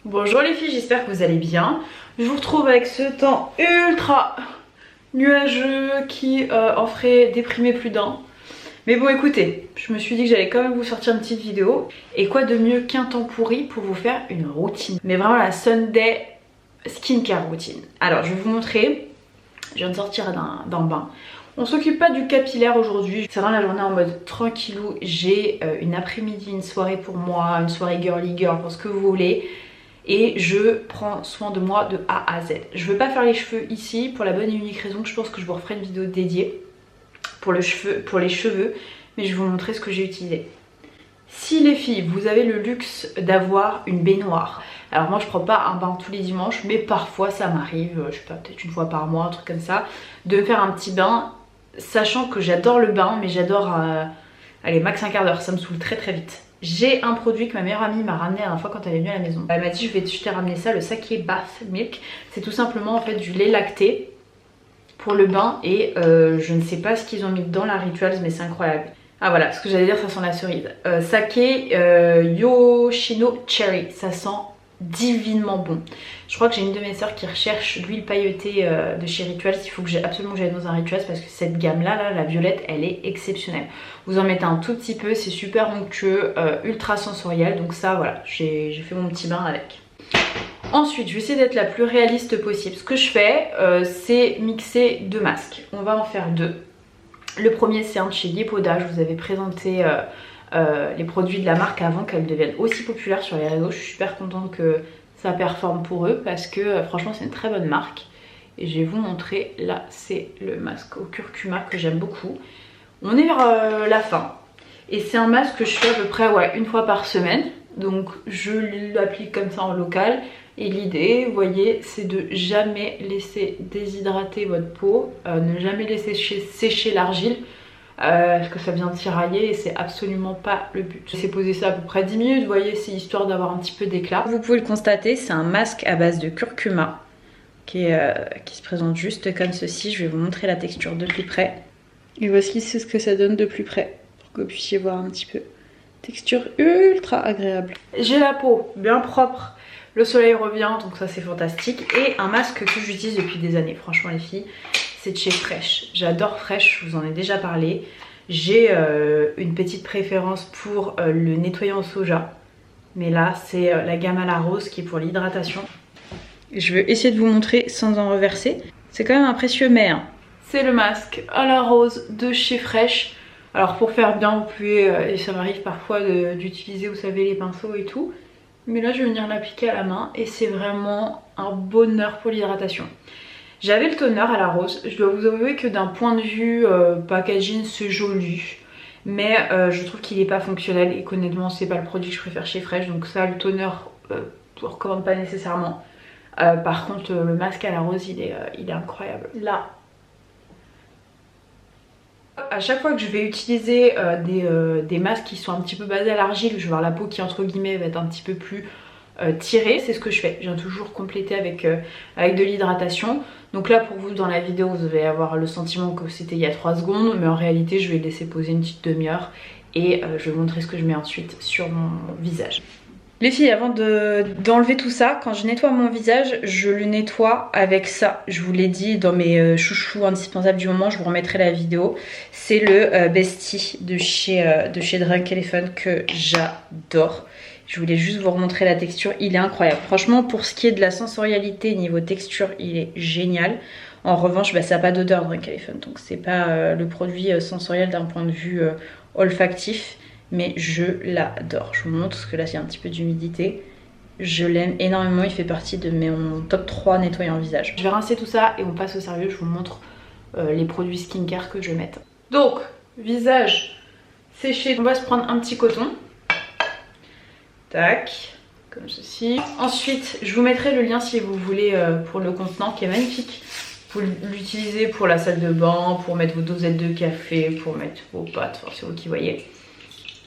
Bonjour les filles, j'espère que vous allez bien. Je vous retrouve avec ce temps ultra nuageux qui en ferait déprimer plus d'un. Mais bon écoutez, je me suis dit que j'allais quand même vous sortir une petite vidéo. Et quoi de mieux qu'un temps pourri pour vous faire une routine. Mais vraiment la Sunday skincare routine. Alors je vais vous montrer, je viens de sortir d'un bain. On s'occupe pas du capillaire aujourd'hui, c'est vraiment la journée en mode tranquillou. J'ai une après-midi, une soirée pour moi, une soirée girly girl pour ce que vous voulez. Et je prends soin de moi de A à Z. Je veux pas faire les cheveux ici pour la bonne et unique raison que je pense que je vous referai une vidéo dédiée pour les cheveux, mais je vais vous montrer ce que j'ai utilisé. Si les filles, vous avez le luxe d'avoir une baignoire, alors moi je prends pas un bain tous les dimanches, mais parfois ça m'arrive, je sais pas, peut-être une fois par mois, un truc comme ça, de me faire un petit bain, sachant que j'adore le bain, mais j'adore, allez, max un quart d'heure, ça me saoule très très vite. J'ai un produit que ma meilleure amie m'a ramené la dernière fois quand elle est venue à la maison. Elle m'a dit je t'ai ramené ça, le Sake Bath Milk. C'est tout simplement en fait du lait lacté pour le bain et je ne sais pas ce qu'ils ont mis dedans la Rituals, mais c'est incroyable. Ah voilà, ce que j'allais dire, ça sent la cerise. Sake Yoshino Cherry, ça sent divinement bon. Je crois que j'ai une de mes soeurs qui recherche l'huile pailletée de chez Rituals. Il faut que absolument que j'aille dans un Rituals parce que cette gamme là, la violette, elle est exceptionnelle. Vous en mettez un tout petit peu, c'est super onctueux, ultra sensoriel. Donc ça voilà, j'ai fait mon petit bain avec. Ensuite, je vais essayer d'être la plus réaliste possible. Ce que je fais, c'est mixer deux masques. On va en faire deux. Le premier, c'est un de chez Yepoda. Je vous avais présenté les produits de la marque avant qu'elles deviennent aussi populaires sur les réseaux. Je suis super contente que ça performe pour eux parce que franchement, c'est une très bonne marque. Et je vais vous montrer, là, c'est le masque au curcuma que j'aime beaucoup. On est vers la fin. Et c'est un masque que je fais à peu près une fois par semaine. Donc je l'applique comme ça en local. Et l'idée, vous voyez, c'est de jamais laisser déshydrater votre peau, ne jamais laisser sécher l'argile, parce que ça vient tirailler et c'est absolument pas le but. J'ai posé ça à peu près 10 minutes, vous voyez, c'est histoire d'avoir un petit peu d'éclat. Vous pouvez le constater, c'est un masque à base de curcuma qui se présente juste comme ceci. Je vais vous montrer la texture de plus près. Et voici ce que ça donne de plus près, pour que vous puissiez voir un petit peu. Texture ultra agréable. J'ai la peau bien propre. Le soleil revient, donc ça c'est fantastique. Et un masque que j'utilise depuis des années, franchement les filles, c'est de chez Fresh. J'adore Fresh, je vous en ai déjà parlé. J'ai une petite préférence pour le nettoyant au soja. Mais là c'est la gamme à la rose qui est pour l'hydratation. Je vais essayer de vous montrer sans en reverser. C'est quand même un précieux mais. Hein. C'est le masque à la rose de chez Fresh. Alors pour faire bien, vous pouvez, et ça m'arrive parfois d'utiliser, vous savez, les pinceaux et tout. Mais là je vais venir l'appliquer à la main et c'est vraiment un bonheur pour l'hydratation. J'avais le toner à la rose, je dois vous avouer que d'un point de vue packaging c'est joli. Mais je trouve qu'il n'est pas fonctionnel et qu'honnêtement c'est pas le produit que je préfère chez Fresh. Donc ça, le toner, je ne recommande pas nécessairement. Par contre le masque à la rose il est incroyable. Là, à chaque fois que je vais utiliser des masques qui sont un petit peu basés à l'argile, je vais avoir la peau qui entre guillemets va être un petit peu plus tirée, c'est ce que je fais. Je viens toujours compléter avec de l'hydratation. Donc là pour vous dans la vidéo vous allez avoir le sentiment que c'était il y a 3 secondes, mais en réalité je vais laisser poser une petite demi-heure et je vais vous montrer ce que je mets ensuite sur mon visage. Les filles, avant d'enlever tout ça, quand je nettoie mon visage, je le nettoie avec ça. Je vous l'ai dit dans mes chouchous indispensables du moment, je vous remettrai la vidéo. C'est le Bestie de chez Drunk Elephant que j'adore. Je voulais juste vous remontrer la texture, il est incroyable. Franchement, pour ce qui est de la sensorialité niveau texture, il est génial. En revanche, ça n'a pas d'odeur Drunk Elephant, donc c'est pas le produit sensoriel d'un point de vue olfactif. Mais je l'adore. Je vous montre parce que là c'est un petit peu d'humidité. Je l'aime énormément, il fait partie de mon top 3 nettoyant visage. Je vais rincer tout ça et on passe au sérieux. Je vous montre les produits skincare que je vais mettre. Donc, visage séché. On va se prendre un petit coton. Tac, comme ceci. Ensuite, je vous mettrai le lien si vous voulez pour le contenant qui est magnifique. Vous l'utilisez pour la salle de bain, pour mettre vos dosettes de café, pour mettre vos pâtes, enfin, c'est vous qui voyez.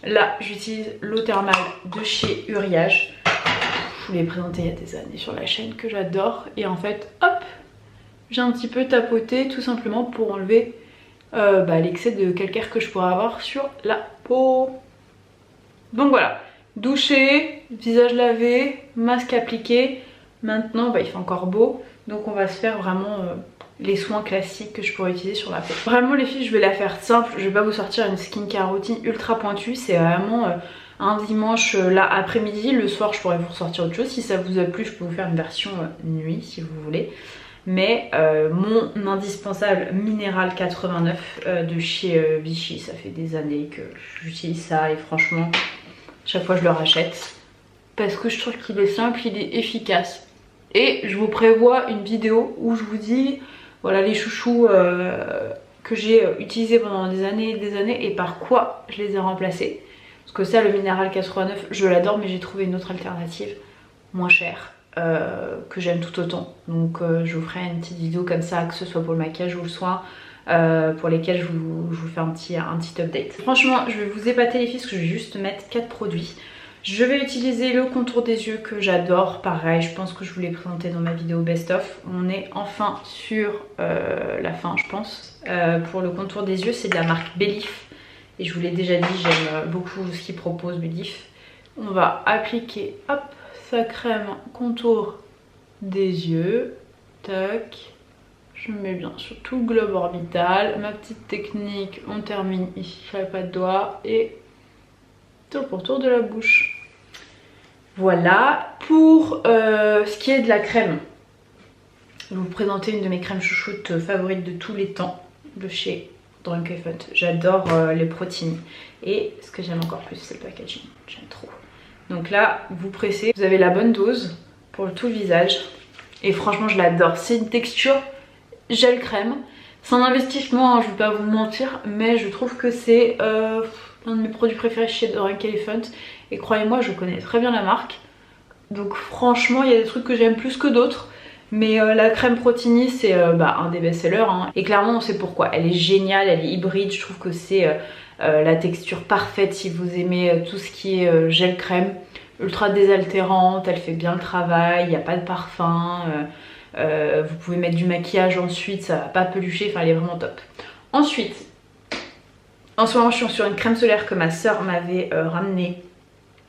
Là, j'utilise l'eau thermale de chez Uriage. Je vous l'ai présenté il y a des années sur la chaîne que j'adore. Et en fait, hop, j'ai un petit peu tapoté tout simplement pour enlever l'excès de calcaire que je pourrais avoir sur la peau. Donc voilà, douché, visage lavé, masque appliqué. Maintenant il fait encore beau, donc on va se faire vraiment les soins classiques que je pourrais utiliser sur la peau. Vraiment les filles, je vais la faire simple, je vais pas vous sortir une skincare routine ultra pointue. C'est vraiment un dimanche là après-midi. Le soir je pourrais vous ressortir autre chose. Si ça vous a plu, je peux vous faire une version nuit si vous voulez. Mais mon indispensable Minéral 89 de chez Vichy, ça fait des années que j'utilise ça et franchement chaque fois je le rachète parce que je trouve qu'il est simple, il est efficace. Et je vous prévois une vidéo où je vous dis voilà les chouchous que j'ai utilisés pendant des années et par quoi je les ai remplacés. Parce que ça, le Minéral 89, je l'adore, mais j'ai trouvé une autre alternative moins chère que j'aime tout autant. Donc je vous ferai une petite vidéo comme ça, que ce soit pour le maquillage ou le soin, pour lesquels je vous fais un petit update. Franchement, je vais vous épater les filles, parce que je vais juste mettre 4 produits. Je vais utiliser le contour des yeux que j'adore, pareil, je pense que je vous l'ai présenté dans ma vidéo best of. On est enfin sur la fin je pense. Pour le contour des yeux, c'est de la marque Belif. Et je vous l'ai déjà dit, j'aime beaucoup ce qu'ils proposent Belif. On va appliquer, hop, sa crème contour des yeux. Tac. Je mets bien sur tout le globe orbital. Ma petite technique, on termine ici, je pas de doigt. Et sur le contour de la bouche. Voilà. Pour ce qui est de la crème, je vais vous présenter une de mes crèmes chouchoutes favorites de tous les temps, de chez Drunk Elephant. J'adore les protéines. Et ce que j'aime encore plus, c'est le packaging. J'aime trop. Donc là, vous pressez, vous avez la bonne dose pour tout le visage. Et franchement, je l'adore. C'est une texture gel crème. C'est un investissement, hein, je ne vais pas vous mentir, mais je trouve que c'est l'un de mes produits préférés chez Drunk Elephant. Et croyez-moi, je connais très bien la marque. Donc franchement, il y a des trucs que j'aime plus que d'autres. Mais la crème Protini, c'est un des best-sellers. Hein. Et clairement, on sait pourquoi. Elle est géniale, elle est hybride. Je trouve que c'est la texture parfaite si vous aimez tout ce qui est gel crème. Ultra désaltérante, elle fait bien le travail, il n'y a pas de parfum. Vous pouvez mettre du maquillage ensuite, ça va pas pelucher, enfin elle est vraiment top. Ensuite, en ce moment je suis sur une crème solaire que ma soeur m'avait ramenée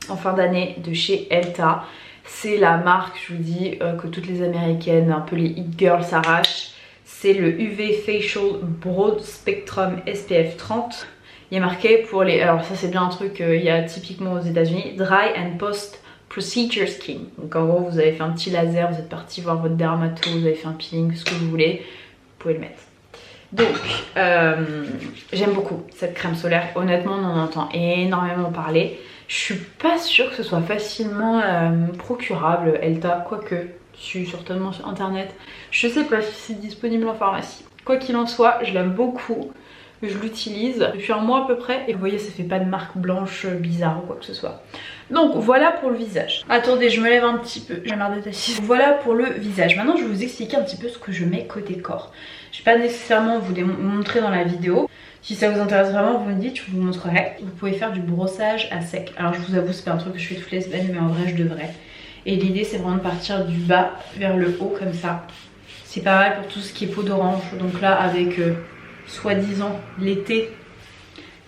en fin d'année de chez Elta. C'est la marque, je vous dis, que toutes les américaines, un peu les hit girls s'arrachent. C'est le UV Facial Broad Spectrum SPF 30. Il y a marqué pour les... Alors ça c'est bien un truc, il y a typiquement aux États-Unis, Dry and Post Procedure Skin. Donc en gros vous avez fait un petit laser, vous êtes parti voir votre dermato, vous avez fait un peeling, ce que vous voulez, vous pouvez le mettre. Donc j'aime beaucoup cette crème solaire, honnêtement on en entend énormément parler. Je suis pas sûre que ce soit facilement procurable Elta, quoique je suis certainement sur internet. Je sais pas si c'est disponible en pharmacie. Quoi qu'il en soit, je l'aime beaucoup. Je l'utilise depuis un mois à peu près et vous voyez ça fait pas de marque blanche bizarre ou quoi que ce soit. Donc voilà pour le visage. Attendez, je me lève un petit peu, j'ai marre d'être assise. Voilà pour le visage. Maintenant je vais vous expliquer un petit peu ce que je mets côté corps. Je vais pas nécessairement vous montrer dans la vidéo. Si ça vous intéresse vraiment, vous me dites, je vous montrerai. Vous pouvez faire du brossage à sec. Alors je vous avoue, c'est pas un truc que je fais toutes les semaines, mais en vrai je devrais. Et l'idée c'est vraiment de partir du bas vers le haut comme ça. C'est pas mal pour tout ce qui est peau d'orange. Donc là avec soi-disant l'été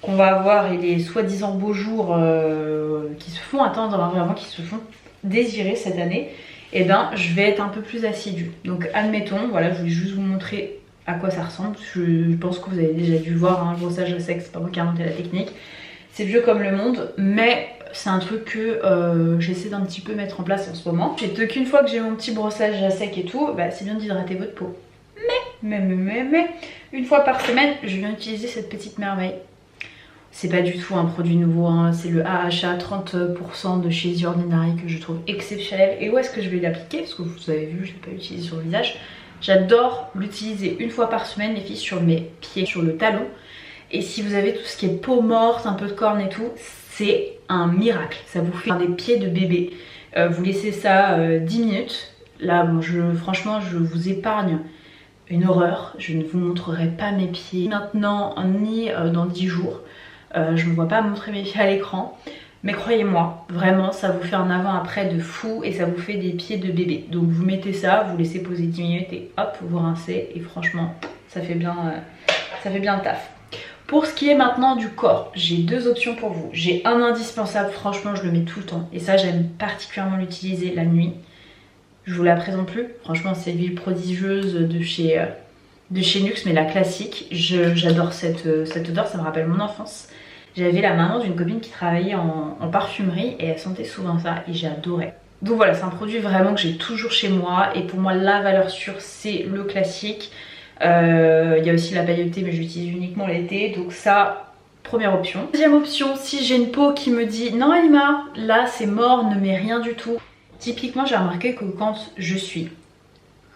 qu'on va avoir et les soi-disant beaux jours qui se font attendre, vraiment qui se font désirer cette année, et ben je vais être un peu plus assidue. Donc admettons, voilà, je voulais juste vous montrer à quoi ça ressemble. Je pense que vous avez déjà dû voir un brossage à sec, c'est pas moi qui ai inventé la technique. C'est vieux comme le monde, mais c'est un truc que j'essaie d'un petit peu mettre en place en ce moment. Et qu'une fois que j'ai mon petit brossage à sec et tout, bah, c'est bien d'hydrater votre peau. Mais, une fois par semaine, je viens utiliser cette petite merveille. C'est pas du tout un produit nouveau, hein. C'est le AHA 30% de chez The Ordinary que je trouve exceptionnel. Et où est-ce que je vais l'appliquer? Parce que vous avez vu, je l'ai pas utilisé sur le visage. J'adore l'utiliser une fois par semaine, les filles, sur mes pieds, sur le talon. Et si vous avez tout ce qui est peau morte, un peu de corne et tout, c'est un miracle. Ça vous fait des pieds de bébé. Vous laissez ça 10 minutes. Là, bon, franchement, je vous épargne une horreur. Je ne vous montrerai pas mes pieds maintenant ni dans 10 jours. Je ne vois pas montrer mes pieds à l'écran. Mais croyez-moi, vraiment, ça vous fait un avant-après de fou et ça vous fait des pieds de bébé. Donc vous mettez ça, vous laissez poser 10 minutes et hop, vous rincez. Et franchement, ça fait bien le taf. Pour ce qui est maintenant du corps, j'ai deux options pour vous. J'ai un indispensable, franchement je le mets tout le temps. Et ça j'aime particulièrement l'utiliser la nuit. Je vous la présente plus. Franchement c'est l'huile prodigieuse de chez NYX, mais la classique. J'adore cette odeur, ça me rappelle mon enfance. J'avais la maman d'une copine qui travaillait en parfumerie et elle sentait souvent ça et j'adorais. Donc voilà, c'est un produit vraiment que j'ai toujours chez moi et pour moi la valeur sûre c'est le classique. Il y a aussi la pailletée mais j'utilise uniquement l'été, donc ça, première option. Deuxième option, si j'ai une peau qui me dit non Halima, là c'est mort, ne mets rien du tout. Typiquement j'ai remarqué que quand je suis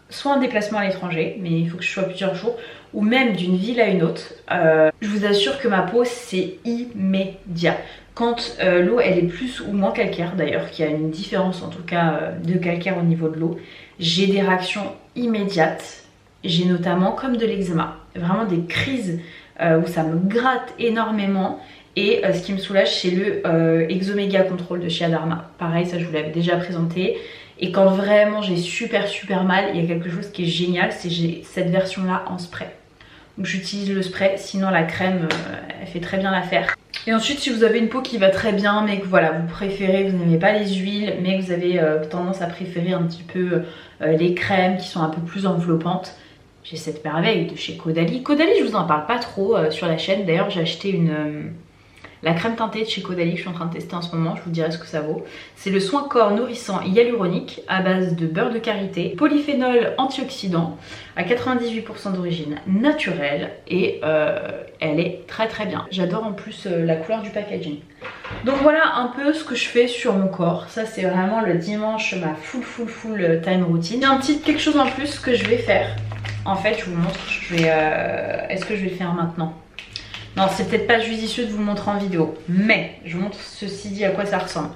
soit en déplacement à l'étranger, mais il faut que je sois plusieurs jours, ou même d'une ville à une autre, je vous assure que ma peau c'est immédiat. Quand l'eau elle est plus ou moins calcaire d'ailleurs, qu'il y a une différence en tout cas de calcaire au niveau de l'eau, j'ai des réactions immédiates. J'ai notamment comme de l'eczéma, vraiment des crises où ça me gratte énormément. Et ce qui me soulage c'est le Exoméga Control de chez Adarma. Pareil, ça je vous l'avais déjà présenté. Et quand vraiment j'ai super mal, il y a quelque chose qui est génial, c'est que j'ai cette version là en spray. Donc j'utilise le spray, sinon la crème elle fait très bien l'affaire. Et ensuite si vous avez une peau qui va très bien mais que voilà vous préférez, vous n'aimez pas les huiles mais que vous avez tendance à préférer un petit peu les crèmes qui sont un peu plus enveloppantes, j'ai cette merveille de chez Caudalie. Caudalie je vous en parle pas trop sur la chaîne, d'ailleurs j'ai acheté la crème teintée de chez Caudalie que je suis en train de tester en ce moment, je vous dirai ce que ça vaut. C'est le soin corps nourrissant hyaluronique à base de beurre de karité, polyphénol antioxydant à 98% d'origine naturelle et elle est très bien. J'adore en plus la couleur du packaging. Donc voilà un peu ce que je fais sur mon corps. Ça c'est vraiment le dimanche, ma full time routine. Il y a un petit quelque chose en plus que je vais faire. En fait je vous montre, est-ce que je vais le faire maintenant? Non, c'est peut-être pas judicieux de vous montrer en vidéo, mais je vous montre ceci dit à quoi ça ressemble.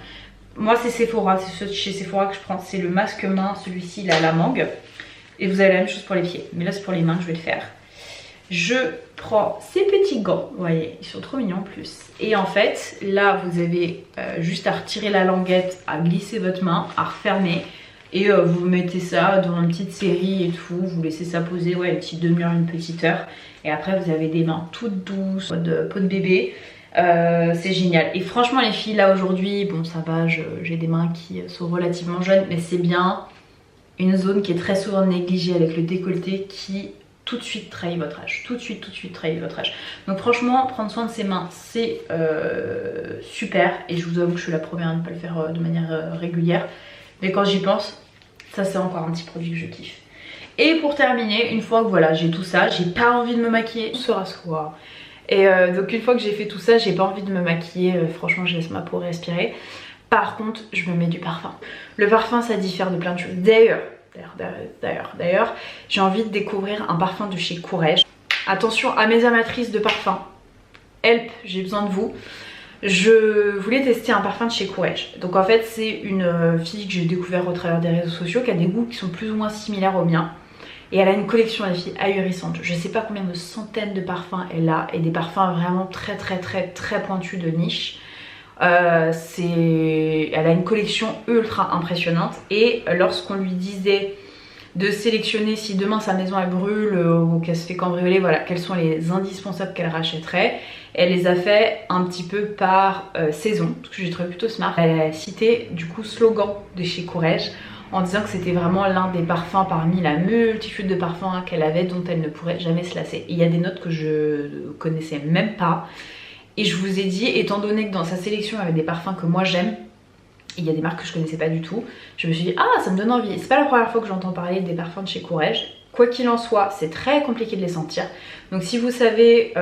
Moi c'est Sephora, c'est ce chez Sephora que je prends, c'est le masque main, celui-ci il a la mangue. Et vous avez la même chose pour les pieds, mais là c'est pour les mains que je vais le faire. Je prends ces petits gants, vous voyez, ils sont trop mignons en plus. Et en fait, là vous avez juste à retirer la languette, à glisser votre main, à refermer. Et vous mettez ça dans une petite série et tout, vous laissez ça poser une petite demi-heure, une petite heure. Et après vous avez des mains toutes douces, de peau de bébé, c'est génial. Et franchement les filles là aujourd'hui, bon ça va, j'ai des mains qui sont relativement jeunes, mais c'est bien une zone qui est très souvent négligée avec le décolleté qui tout de suite trahit votre âge, tout de suite trahit votre âge. Donc franchement prendre soin de ses mains c'est super et je vous avoue que je suis la première à ne pas le faire de manière régulière. Mais quand j'y pense, ça c'est encore un petit produit que je kiffe. Et pour terminer, une fois que voilà j'ai tout ça, j'ai pas envie de me maquiller, se rasseoir. Et donc une fois que j'ai fait tout ça, j'ai pas envie de me maquiller, franchement je laisse ma peau respirer. Par contre, je me mets du parfum. Le parfum ça diffère de plein de choses. D'ailleurs, j'ai envie de découvrir un parfum de chez Courrèges. Attention à mes amatrices de parfum, help, j'ai besoin de vous. Je voulais tester un parfum de chez Courrèges. Donc en fait c'est une fille que j'ai découvert au travers des réseaux sociaux qui a des goûts qui sont plus ou moins similaires aux miens. Et elle a une collection de filles ahurissante. Je sais pas combien de centaines de parfums elle a et des parfums vraiment très pointus de niche. Elle a une collection ultra impressionnante et lorsqu'on lui disait de sélectionner si demain sa maison elle brûle ou qu'elle se fait cambrioler, voilà, quels sont les indispensables qu'elle rachèterait. Elle les a fait un petit peu par saison, ce que j'ai trouvé plutôt smart. Elle a cité du coup slogan de chez Courrèges en disant que c'était vraiment l'un des parfums parmi la multitude de parfums qu'elle avait dont elle ne pourrait jamais se lasser. Il y a des notes que je connaissais même pas. Et je vous ai dit, étant donné que dans sa sélection il y avait des parfums que moi j'aime, il y a des marques que je connaissais pas du tout, je me suis dit ah ça me donne envie. C'est pas la première fois que j'entends parler des parfums de chez Courrèges. Quoi qu'il en soit, c'est très compliqué de les sentir. Donc si vous savez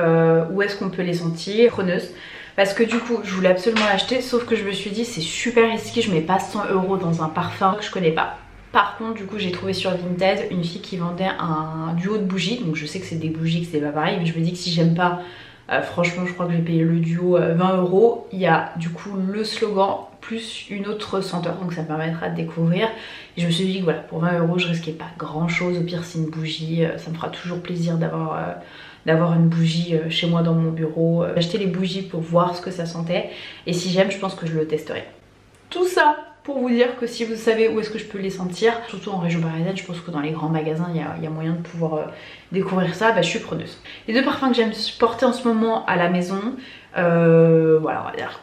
où est-ce qu'on peut les sentir, preneuse. Parce que du coup je voulais absolument l'acheter, sauf que je me suis dit c'est super risqué, je mets pas 100 € dans un parfum que je connais pas. Par contre du coup j'ai trouvé sur Vinted une fille qui vendait un duo de bougies. Donc je sais que c'est des bougies, que c'est pas pareil, mais je me dis que si j'aime pas, franchement je crois que j'ai payé le duo 20 €. Il y a du coup le slogan plus une autre senteur, donc ça me permettra de découvrir. Et je me suis dit que voilà, pour 20 € je risquais pas grand chose, au pire c'est une bougie, ça me fera toujours plaisir d'avoir une bougie chez moi dans mon bureau. J'ai acheté les bougies pour voir ce que ça sentait et si j'aime je pense que je le testerai. Tout ça pour vous dire que si vous savez où est-ce que je peux les sentir, surtout en région parisienne, je pense que dans les grands magasins il y a moyen de pouvoir découvrir ça, bah, je suis preneuse. Les deux parfums que j'aime porter en ce moment à la maison, voilà, on va dire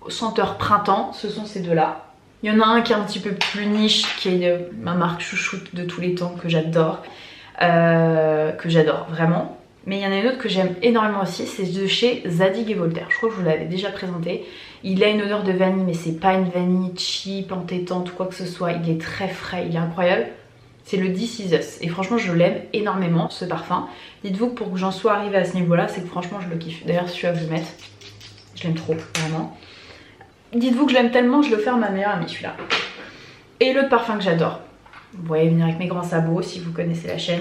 senteur printemps, ce sont ces deux là. Il y en a un qui est un petit peu plus niche, qui est ma marque chouchoute de tous les temps, que j'adore vraiment. Mais il y en a une autre que j'aime énormément aussi, c'est de chez Zadig & Voltaire. Je crois que je vous l'avais déjà présenté. Il a une odeur de vanille, mais c'est pas une vanille cheap, entêtante ou quoi que ce soit. Il est très frais, il est incroyable. C'est le This Is Us. Et franchement, je l'aime énormément, ce parfum. Dites-vous que pour que j'en sois arrivée à ce niveau-là, c'est que franchement, je le kiffe. D'ailleurs, celui-là, je vais le mettre. Je l'aime trop, vraiment. Dites-vous que je l'aime tellement, je le fais à ma meilleure amie, celui-là. Et l'autre parfum que j'adore. Vous voyez venir avec mes grands sabots, si vous connaissez la chaîne.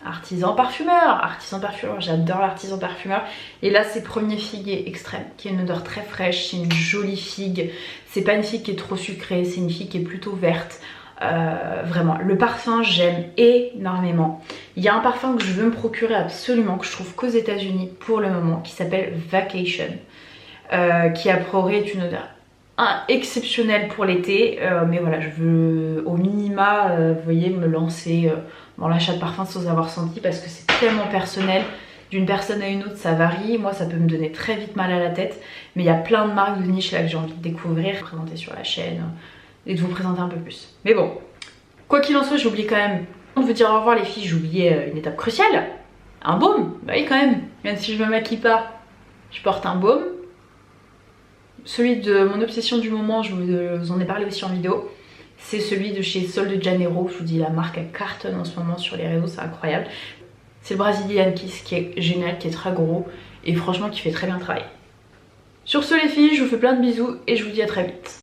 Artisan Parfumeur, j'adore l'artisan parfumeur. Et là c'est Premier Figuier Extrême, qui a une odeur très fraîche, c'est une jolie figue. C'est pas une figue qui est trop sucrée, c'est une figue qui est plutôt verte. Vraiment, le parfum j'aime énormément. Il y a un parfum que je veux me procurer absolument, que je trouve qu'aux États-Unis pour le moment, qui s'appelle Vacation, qui a priori est une odeur exceptionnelle pour l'été, mais voilà, je veux au minima, vous voyez, me lancer dans l'achat de parfum sans avoir senti, parce que c'est tellement personnel, d'une personne à une autre ça varie. Moi ça peut me donner très vite mal à la tête, mais il y a plein de marques de niche là que j'ai envie de découvrir, de présenter sur la chaîne et de vous présenter un peu plus. Mais bon, quoi qu'il en soit, j'ai oublié quand même de vous dire au revoir les filles, j'ai oublié une étape cruciale, un baume. Bah oui quand même si je me maquille pas, je porte un baume. Celui de mon obsession du moment, je vous en ai parlé aussi en vidéo. C'est celui de chez Sol de Janeiro. Je vous dis, la marque elle cartonne en ce moment sur les réseaux, c'est incroyable. C'est le Brazilian Kiss qui est génial, qui est très gros et franchement qui fait très bien le travail. Sur ce les filles, je vous fais plein de bisous et je vous dis à très vite.